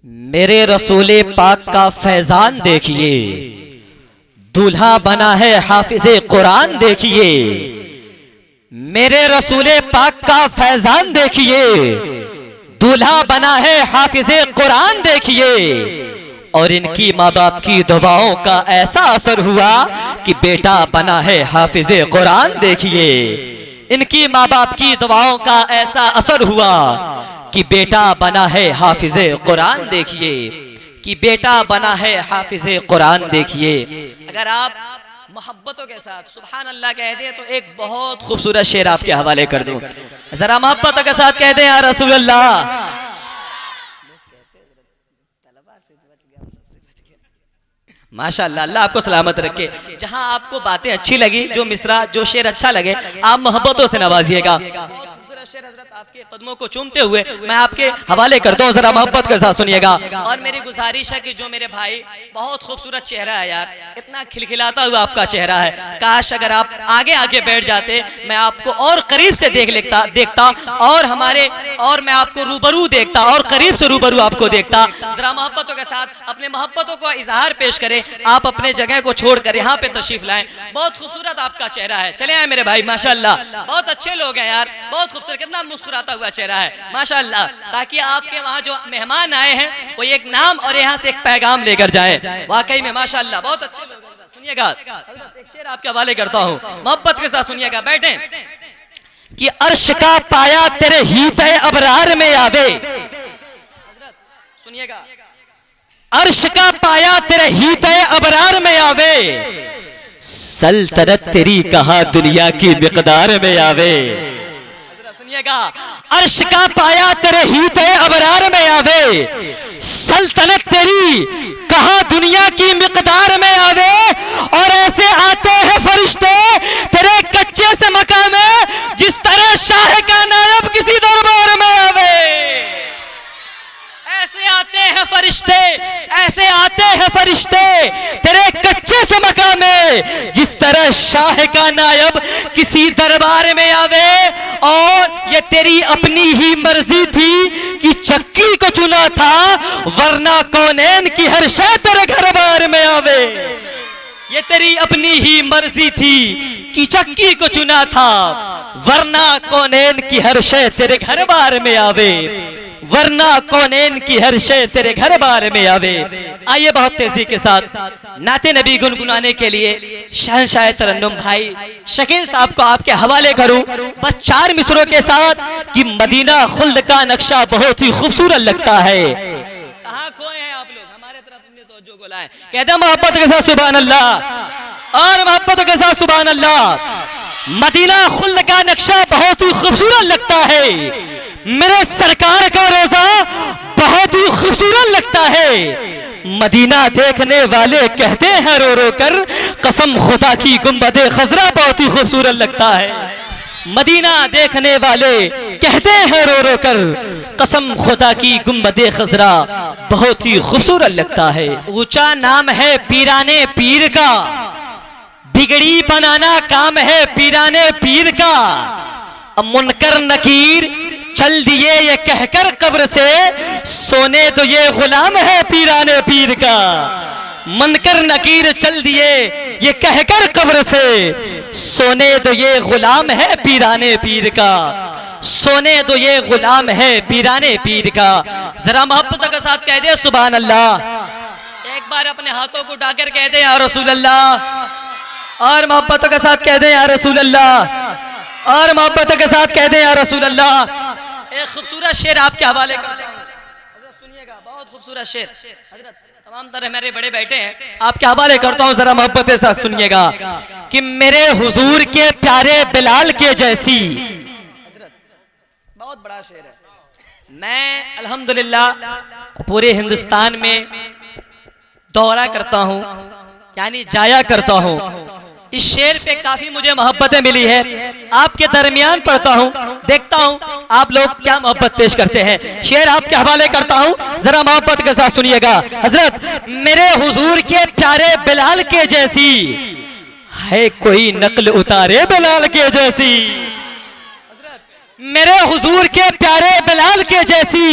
मेरे रसूले पाक का फैजान देखिए, दूल्हा बना है हाफिज़े कुरान देखिए। मेरे रसूले पाक का फैजान देखिए, दूल्हा बना है हाफिज़े कुरान देखिए। और इनकी माँ बाप की दुआओं का ऐसा असर हुआ कि बेटा बना है हाफिज़े कुरान देखिए। इनकी माँ बाप की दुआओं का ऐसा असर हुआ कि बेटा बना है हाफिज़े कुरान देखिए, कि बेटा बना है हाफिज़े कुरान देखिए। अगर आप मोहब्बतों के साथ सुभान अल्लाह कह दे तो एक बहुत खूबसूरत शेर आपके हवाले कर दूं। जरा मोहब्बतों के साथ कह दें या रसूल अल्लाह। माशाअल्लाह, अल्लाह आपको सलामत रखे। जहां आपको बातें अच्छी लगी, जो मिसरा जो शेर अच्छा लगे, आप मोहब्बतों से नवाजिएगा। शेर हजरत आपके कदमों को चूमते हुए मैं आपके हवाले करता हूँ, जरा मोहब्बत के साथ सुनिएगा। और मेरी गुजारिश है कि जो मेरे भाई, बहुत खूबसूरत चेहरा है यार, इतना खिलखिलाता हुआ आपका चेहरा है। काश अगर आप आगे आगे बैठ जाते, मैं आपको और करीब से देखता और मैं आपको रूबरू देखता और करीब से रूबरू आपको देखता। जरा मोहब्बतों के साथ अपने मोहब्बतों को इजहार पेश करें। आप अपने जगह को छोड़कर यहाँ पे तशरीफ लाएं। बहुत खूबसूरत आपका चेहरा है। चले आए मेरे भाई, माशाअल्लाह बहुत अच्छे लोग हैं यार, बहुत खूबसूरत, कितना मुस्कुराता हुआ चेहरा है माशाअल्लाह। ताकि आपके वहाँ जो मेहमान आए हैं वो एक नाम और यहाँ से एक पैगाम लेकर जाए। वाकई में माशाअल्लाह बहुत अच्छे लोग हैं। सुनिएगा, एक शेर आपके हवाले करता हूँ, मोहब्बत के साथ सुनिएगा। बैठे कि अर्श का पाया तेरे हीते अबरार में आवे। सुनिएगा, अर्श का पाया तेरे हीते अबरार में आवे, सल्तनत तेरी कहा दुनिया की मिकदार में आवे। अर्श का पाया तेरे हीते अबरार में आवे, सल्तनत तेरी कहां दुनिया की मिकदार में आवे। और ऐसे आते हैं फरिश्ते तेरे कच्चे से मकाम में, जिस तरह शाह का नायब किसी दरबार में आवे। ऐसे आते हैं फरिश्ते, ऐसे आते हैं फरिश्ते तेरे कच्चे से मकाम में, जिस तरह शाह का नायब किसी दरबार में आवे। और ये तेरी अपनी ही मर्जी थी कि चक्की को चुना था, वरना कौनैन की हर शय तेरे घर बार में आवे। ये तेरी अपनी ही मर्जी थी कि चक्की को चुना था, वरना कौनैन की हर शय तेरे घर बार में आवे, वरना कौनैन की हर शय तेरे घर बार में आवे। आइए बहुत तेजी के साथ नाते नबी गुनगुनाने के लिए शहंशाह तरन्नुम भाई शकील साहब को आपके हवाले करूं, बस 4 मिसरों के साथ कि मदीना खुल्द का नक्शा बहुत ही खूबसूरत लगता है। कहां खोए हैं आप लोग, हमारे तरफ अपनी तवज्जो को लाएं। कहते हैं मोहब्बत के साथ सुभान अल्लाह, और मोहब्बत के साथ सुभान अल्लाह। मदीना खुल्द का नक्शा बहुत ही खूबसूरत लगता है। मेरे सरकार का रोजा बहुत ही खूबसूरत लगता है। मदीना देखने वाले कहते हैं रो रो कर, कसम खुदा की गुंबदे खजरा बहुत ही खूबसूरत लगता है। मदीना देखने वाले कहते हैं रो रो कर, कसम खुदा की गुंबदे खजरा बहुत ही खूबसूरत लगता है। ऊंचा नाम है पीराने पीर का, बिगड़ी बनाना काम है पीराने पीर का। अब मुनकर नकीर चल दिए ये कहकर कब्र से, सोने तो ये गुलाम है पीराने पीर का। मुनकर नकीर चल दिए ये कहकर कब्र से, सोने तो ये गुलाम है पीराने पीर का, सोने तो ये गुलाम है पीराने पीर का। जरा मोहब्बत के साथ कह दे सुभान अल्लाह। एक बार अपने हाथों को उठाकर कह दे या रसूल अल्लाह, और मोहब्बतों के साथ कह दे या रसूल अल्लाह, और मोहब्बतों के साथ कह दे या रसूल अल्लाह। एक खूबसूरत शेर आपके हवाले करता हूं, सुनिएगा, बहुत खूबसूरत शेर। हजरत तमाम तरह मेरे बड़े बैठे हैं, आपके हवाले करता हूं, जरा मोहब्बत के साथ सुनिएगा कि मेरे हुजूर के प्यारे बिलाल के जैसी। हजरत बहुत बड़ा शेर है। मैं अल्हम्दुलिल्लाह पूरे हिंदुस्तान में दौरा करता हूं, यानी जाया करता हूं। इस शेर पे काफी मुझे मोहब्बतें मिली है। आपके दरमियान पढ़ता हूं, देखता हूं आप लोग क्या मोहब्बत पेश करते हैं। शेर आपके हवाले करता हूं, जरा मोहब्बत के साथ सुनिएगा। हजरत मेरे हुजूर के प्यारे बिलाल के जैसी है कोई नकल उतारे बिलाल के जैसी। मेरे हुजूर के प्यारे बिलाल के जैसी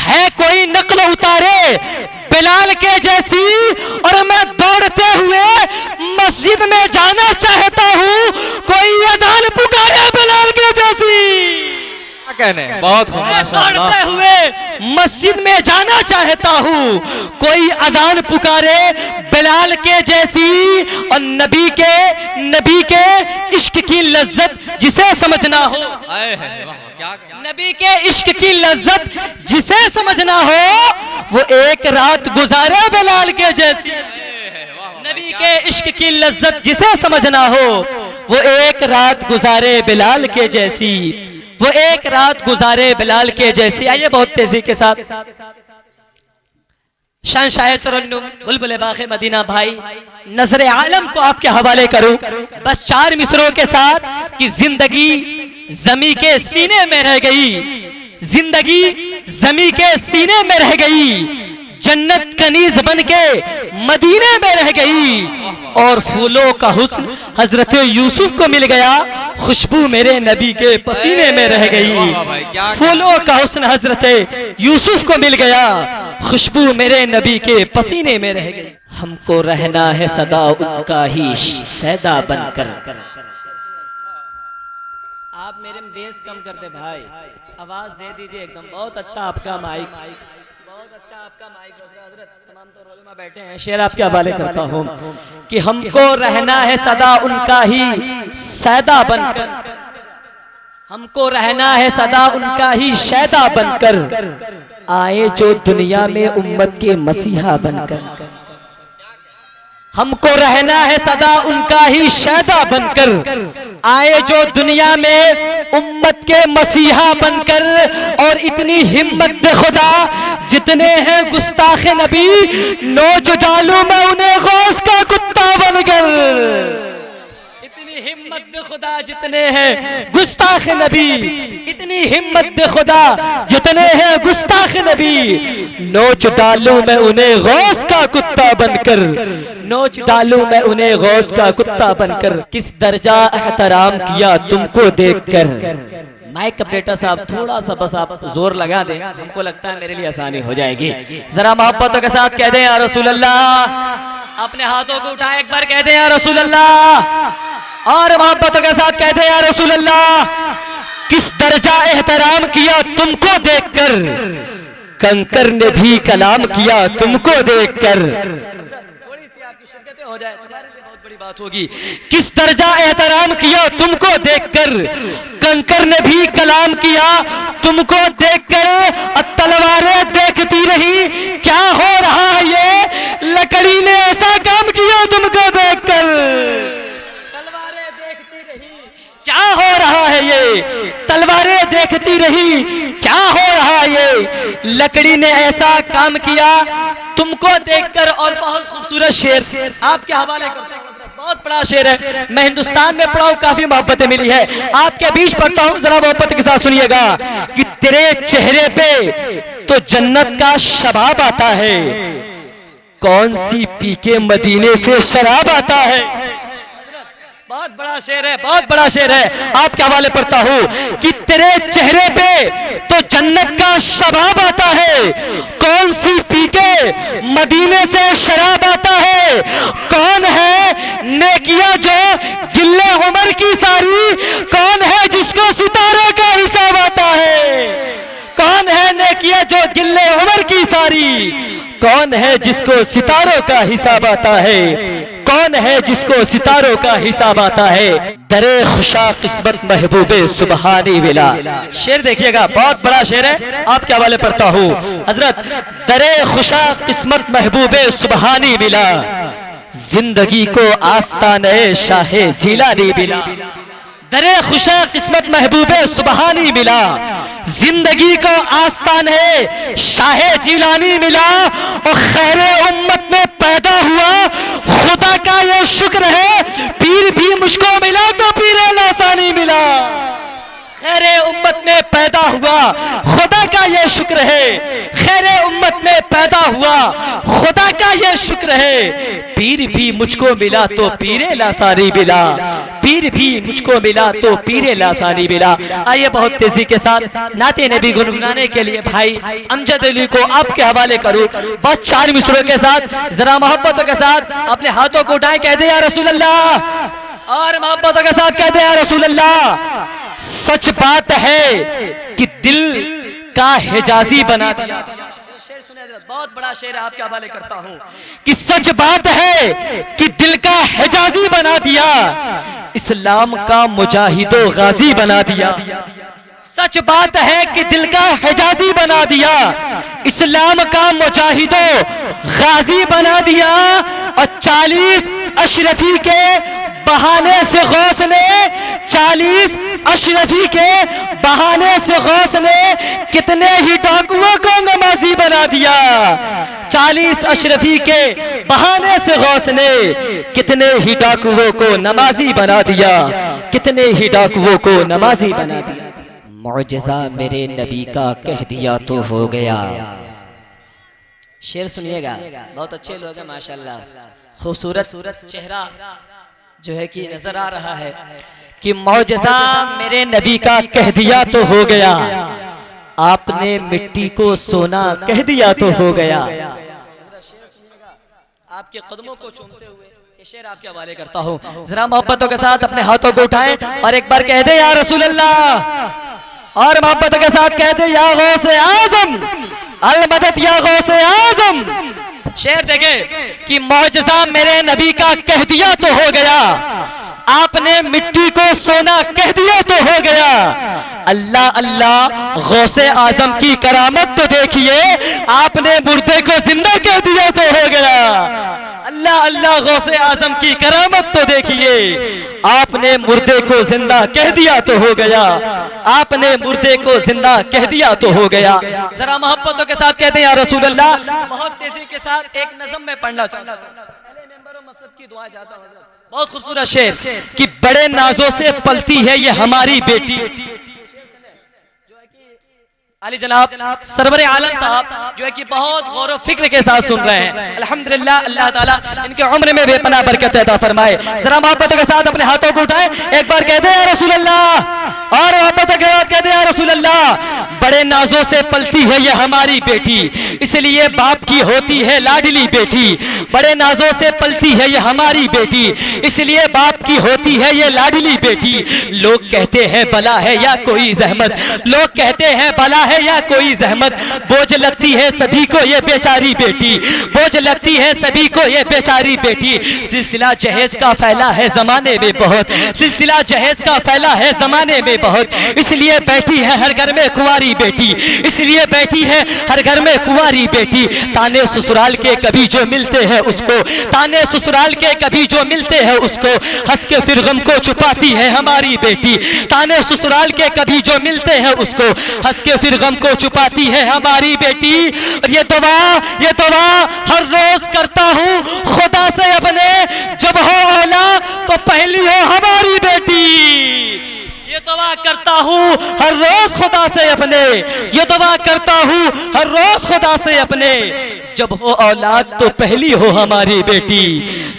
है कोई नक्ल उतारे बिलाल के जैसी, और मैं दौड़ते हुए मस्जिद में जाना चाहता हूँ, कोई अजान पुकारे बिलाल के जैसी। कहने बहुत दौड़ते हुए मस्जिद में जाना चाहता हूँ, कोई अजान पुकारे बिलाल के जैसी, और नबी के इश्क की लज्जत जिसे समझना हो, नबी के इश्क की लज्जत जिसे समझना हो, वो एक रात गुजारे बिलाल के जैसी। नबी के इश्क की लज्जत जिसे समझना हो, वो एक रात गुजारे बिलाल के जैसी, वो एक रात गुजारे बिलाल के जैसी। आइए बहुत तेजी के साथ शहंशाह तरन्नुम बुलबुल बाग़े मदीना भाई नजर आलम को आपके हवाले करूं बस 4 मिसरों के साथ कि जिंदगी जमी के सीने में रह गई, जिंदगी जमी के सीने में रह गई, जन्नत कनीज बन के मदीने में रह गई, और फूलों का हुस्न हजरत यूसुफ को मिल गया, खुशबू मेरे नबी के पसीने में रह गई। फूलों का हुस्न हजरत यूसुफ को मिल गया, खुशबू मेरे नबी के पसीने में रह गई। हमको रहना है सदा उनका ही सैदा बनकर। आप मेरे में बेस कम कर दे भाई, आवाज दे दीजिए एकदम। बहुत अच्छा आपका माइक, बहुत अच्छा आपका माइक। हजरत तमाम तो उलमा बैठे हैं, शेर आपके हवाले करता हूँ कि हमको रहना है सदा उनका ही सैदा बनकर, हमको रहना है सदा उनका ही शैदा बनकर, आए जो दुनिया में उम्मत के मसीहा बनकर। हमको रहना है सदा उनका ही शैदा बनकर, आए जो दुनिया में उम्मत के मसीहा बनकर, और इतनी हिम्मत दे खुदा जितने हैं गुस्ताखे नबी, नोच डालूं मैं उन्हें गौस का कुत्ता बनकर। इतनी हिम्मत दे खुदा जितने हैं गुस्ताखे नबी, इतनी हिम्मत दे खुदा जितने हैं गुस्ताखे नबी, नोच डालूं मैं उन्हें गौस का कुत्ता बनकर, नोच डालूं मैं उन्हें गौस का कुत्ता बनकर। किस दर्जा एहतराम किया तुमको देखकर। माइक ऑपरेटर साहब थोड़ा सा बस आप जोर लगा दें, हमको लगता है मेरे लिए आसानी हो जाएगी। जरा मोहब्बतों के साथ कह दें या रसूल अल्लाह। अपने हाथों को उठाए एक बार कह दें या रसूल अल्लाह, और मोहब्बतों के साथ कह दें या रसूल अल्लाह। किस दर्जा एहतराम किया तुमको देखकर, कंकर ने भी कलाम किया तुमको देखकर। हो जाए तुम्हारे लिए बहुत बड़ी बात होगी। किस दर्जा एहतराम किया तुमको देखकर, कंकर ने भी कलाम किया तुमको देखकर, तलवारें देखती रही क्या हो रहा है ये, लकड़ी ने ऐसा काम किया तुमको देखकर। तलवारें देखती रही क्या हो रहा है ये, तलवारें देखती रही क्या हो रहा है ये, लकड़ी ने ऐसा काम किया तुमको देखकर। और बहुत खूबसूरत शेर आपके हवाले करता हूं, बहुत बड़ा शेर है, मैं हिंदुस्तान में पढ़ा हूं, काफी मोहब्बतें मिली है, आपके बीच पढ़ता हूं, जरा मोहब्बत के साथ सुनिएगा कि तेरे चेहरे पे तो जन्नत का शबाब आता है, कौन सी पी के मदीने से शराब आता है। बहुत बड़ा शेर है, बहुत बड़ा शेर है, आपके हवाले पढ़ता हूं कि तेरे चेहरे पे तो जन्नत का शबाब आता है, कौन सी पी के मदीने से शराब आता है। कौन है नेकियां जो गिल्ले उमर की सारी, कौन है जिसको सितारों का हिसाब आता है। कौन है नेकियां जो गिल्ले उमर की सारी, कौन है जिसको सितारों का हिसाब आता है, कौन है जिसको सितारों का हिसाब आता है। दरे खुशा किस्मत महबूबे सुबहानी विला। शेर देखिएगा, बहुत बड़ा शेर है, आपके हवाले पढ़ता हूँ। हजरत दरे खुशा किस्मत महबूबे सुबहानी मिला, जिंदगी को आस्ताने शाहे जिलानी मिला। दरे खुशा किस्मत महबूबे सुबहानी मिला, जिंदगी को आस्ताने शाहे जिलानी मिला, और खैरे उम्मत में पैदा हुआ खुदा का ये शुक्र है, पीर भी मुझको मिला तो पीर लासानी मिला। खैरे उम्मत में पैदा हुआ, खुदा का ये शुक्र है। खैर उम्मत में पैदा हुआ, खुदा का ये शुक्र है। पीर भी मुझको मिला तो पीरे लासानी मिला, पीर भी मुझको मिला तो पीरे लासानी मिला। आइए बहुत तेजी के साथ नाते नबी गुनगुनाने के लिए भाई अमजद अली को आपके हवाले करूं। बस 4 मिसरों के साथ जरा मोहब्बतों के साथ अपने हाथों को उठाएं, कह दे या रसूल अल्लाह, और मोहब्बतों के साथ कहते हैं रसूल अल्लाह। सच बात है कि दिल का हिजाजी बना दिया। शेर सुनिए, बहुत बड़ा शेर आपके हवाले करता हूं कि सच बात है कि दिल का हिजाजी बना दिया, इस्लाम का मुजाहिदो गाजी बना दिया। सच बात है कि दिल का हिजाजी बना दिया, इस्लाम का मुजाहिदो गाजी बना दिया। और 40 अशरफी के बहाने से गौस ने, 40 अशरफी के बहाने से गौस ने कितने ही डाकुओं को नमाजी बना दिया। 40 अशरफी के बहाने से गौस ने कितने ही डाकुओं को नमाजी बना दिया, कितने ही डाकुओं को नमाजी बना दिया। मौजज़ा मेरे नबी का कह दिया तो हो गया। शेर सुनिएगा, बहुत अच्छे लोग हैं माशाल्लाह, खूबसूरत चेहरा जो है कि नजर आ रहा है कि मौजज़ा मेरे नबी का कह दिया तो हो गया, आपने मिट्टी को सोना कह दिया तो हो गया। आपके कदमों को चूमते हुए ये शेर आपके हवाले करता हूँ। जरा मोहब्बतों के साथ अपने हाथों को उठाएं और एक बार कह दे या रसूल अल्लाह, और मोहब्बतों के साथ कह दे या गौसे आज़म अल मदद या गौसे आज़म। शेर देखे कि मौजज़ा मेरे नबी का कह दिया तो हो गया, आपने मिट्टी को सोना कह दिया तो हो गया। अल्लाह अल्लाह गौसे आजम की करामत तो देखिए, आपने मुर्दे को जिंदा कह दिया तो हो गया। अल्लाह अल्लाह गौसे आजम की करामत तो देखिए, आपने मुर्दे को जिंदा कह दिया तो हो गया, आपने मुर्दे को जिंदा कह दिया तो हो गया। जरा मोहब्बतों के साथ कहते हैं या रसूल अल्लाह। बहुत तेजी के साथ एक नज़म में पढ़ना चाहता हूं, की दुआ चाहता हूं। बहुत खूबसूरत शेर कि बड़े नाजों से पलती है ये हमारी बेटी। अली जनाब सरवर आलम साहब जो है कि बहुत गौर व फिक्र के साथ सुन रहे हैं। अल्हम्दुलिल्लाह, अल्लाह ताला इनके उम्र में बेपनाह बरकत अता फरमाए। जरा मोहब्बतों के साथ अपने हाथों को उठाएं, एक बार कह दे या रसूल अल्लाह, और मोहब्बतों के साथ कह दे या रसूल अल्लाह। बड़े नाजों से पलती है ये हमारी बेटी, इसलिए बाप की होती है लाडली बेटी। बड़े नाजों से पलती है ये हमारी बेटी, इसलिए बाप की होती है ये लाडली बेटी। लोग कहते हैं बला है या कोई जहमत, लोग कहते हैं बला है या कोई जहमत, बोझ लगती है सभी को ये बेचारी बेटी, बोझ लगती है सभी को ये बेचारी बेटी। सिलसिला जहेज का फैला है जमाने में बहुत, सिलसिला जहेज का फैला है जमाने में बहुत, इसलिए बैठी है हर घर में कुंवारी बेटी, इसलिए बैठी है हर घर में कुंवारी बेटी। ताने ससुराल के कभी जो मिलते हैं उसको, ताने ससुराल के कभी जो मिलते हैं उसको, हंस के फिर गम को छुपाती है हमारी बेटी। ताने ससुराल के कभी जो मिलते हैं उसको, हंस के फिर गम को छुपाती है हमारी बेटी। और ये दुआ हर रोज करता हूँ खुदा से अपने, जब हो औला तो पहली हो हमारी बेटी। ये दुआ करता हूँ हर रोज खुदा से अपने, ये दुआ करता हूँ हर रोज खुदा से अपने, जब हो औलाद तो पहली हो हमारी बेटी,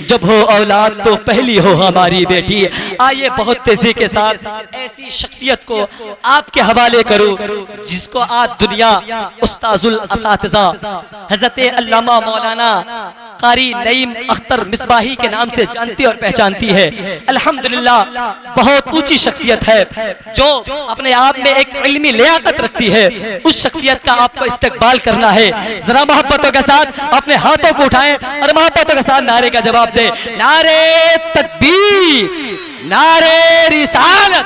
जब हो औलाद तो पहली हो हमारी बेटी। आइए बहुत तेजी के साथ ऐसी शख्सियत को आपके हवाले करूं जिसको आज दुनिया उस्ताजुल असातिज़ा हज़रत अल्लामा मौलाना कारी नईम अख्तर मिसबाही के नाम से जानती और पहचानती है। अल्हम्दुलिल्लाह बहुत ऊंची शख्सियत है जो अपने आप में एक इल्मी लियाकत रखती है। उस शख्सियत का आपको इस्तकबाल करना है। जरा मोहब्बतों के साथ अपने हाथों को उठाएं और मोहब्बतों के साथ नारे का जवाब दें। नारे तकबीर, नारे रिसालत,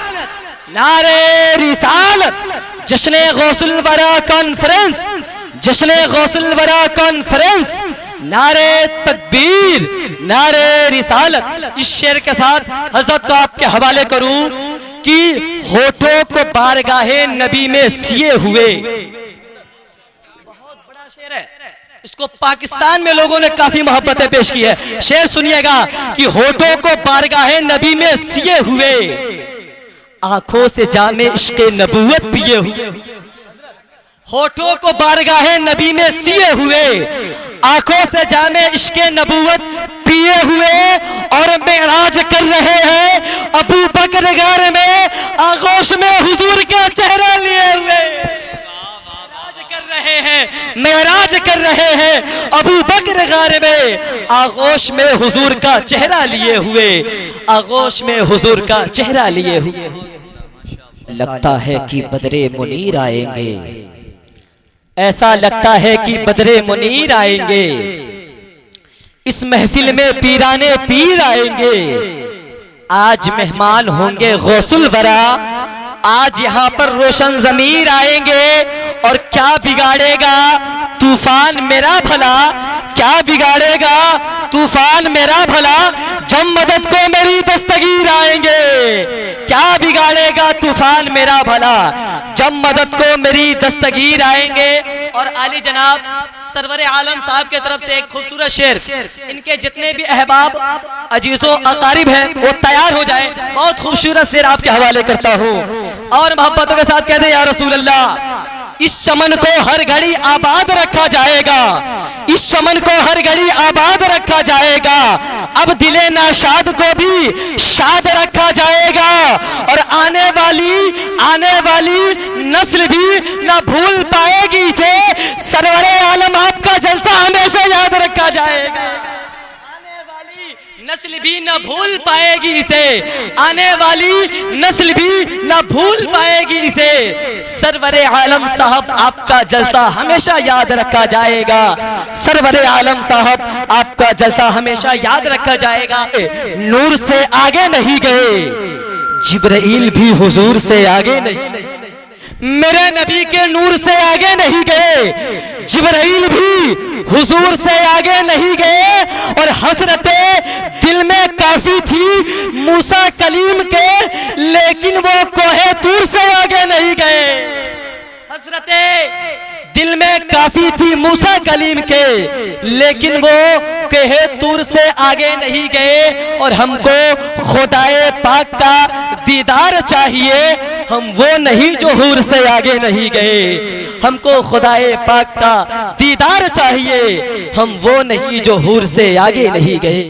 नारे रिसालत। जश्न गौसुल वरा कॉन्फ्रेंस, जश्न गौसुल वरा कॉन्फ्रेंस, नारे तकबीर, नारे रिसालत। इस शेर के साथ हजरत को आपके हवाले करूं कि होठों को बारगाहे नबी में सिए हुए, बहुत बड़ा शेर है, इसको पाकिस्तान में लोगों ने काफी मोहब्बतें पेश की है। शेर सुनिएगा कि होठों को बारगाहे नबी में सिए हुए, आंखों से जामे इश्क़े नबूवत पिए हुए, होठों को बारगाहे नबी में सिए हुए, आंखों से जामे इश्क़े नबूवत पिए हुए और मेराज कर रहे हैं अबू बकर गार में, आगोश में हुजूर का चेहरा लिए हुए मेराज कर रहे हैं अबू बकर गार में, आगोश में हुजूर का चेहरा लिए हुए, आगोश में हुजूर का चेहरा लिए हुए। लगता है कि बदरे मुनीर आएंगे, ऐसा लगता है कि बदरे मुनीर आएंगे, इस महफिल में पीराने पीर आएंगे। आज मेहमान होंगे गौसुल वरा, आज यहाँ पर रोशन ज़मीर आएंगे और क्या बिगाड़ेगा तूफान मेरा भला, क्या बिगाड़ेगा तूफान मेरा भला, जब मदद को मेरी दस्तगीर आएंगे, क्या बिगाड़ेगा तूफान मेरा भला, जब मदद को मेरी दस्तगीर आएंगे। और आली जनाब सरवर आलम साहब के तरफ से एक खूबसूरत शेर, इनके जितने भी अहबाब अजीजों अकारिब हैं वो तैयार हो जाए, बहुत खूबसूरत शेर आपके हवाले करता हूँ और मोहब्बतों के साथ कहते हैं या रसूल अल्लाह, इस चमन को हर घड़ी आबाद रखा जाएगा, इस चमन को हर घड़ी आबाद रखा जाएगा, अब दिले नाशाद को भी शाद रखा जाएगा और आने वाली नस्ल भी न भूल पाएगी इसे, सरवरे आलम आपका जलसा हमेशा याद रखा जाएगा। नस्ल भी न भूल पाएगी इसे, आने वाली नस्ल भी न भूल पाएगी इसे, सरवरे आलम साहब आपका जलसा हमेशा याद रखा जाएगा, सरवरे आलम साहब आपका जलसा हमेशा याद रखा जाएगा। नूर से आगे नहीं गए, जिब्राइल भी हुजूर से आगे नहीं, मेरे नबी के नूर से आगे नहीं गए, जिब्राइल भी हुजूर से आगे नहीं गए और हसरते दिल में काफी थी मूसा कलीम के, लेकिन वो कोहे तूर से आगे नहीं गए। हसरते दिल में काफी थी मूसा कलीम के, लेकिन वो कोहे तूर से आगे नहीं गए और हमको खुदाए पाक का दीदार चाहिए, हम वो नहीं जो हूर से आगे नहीं गए, हमको खुदाए पाक का दीदार चाहिए, हम वो नहीं जो हूर से आगे नहीं गए।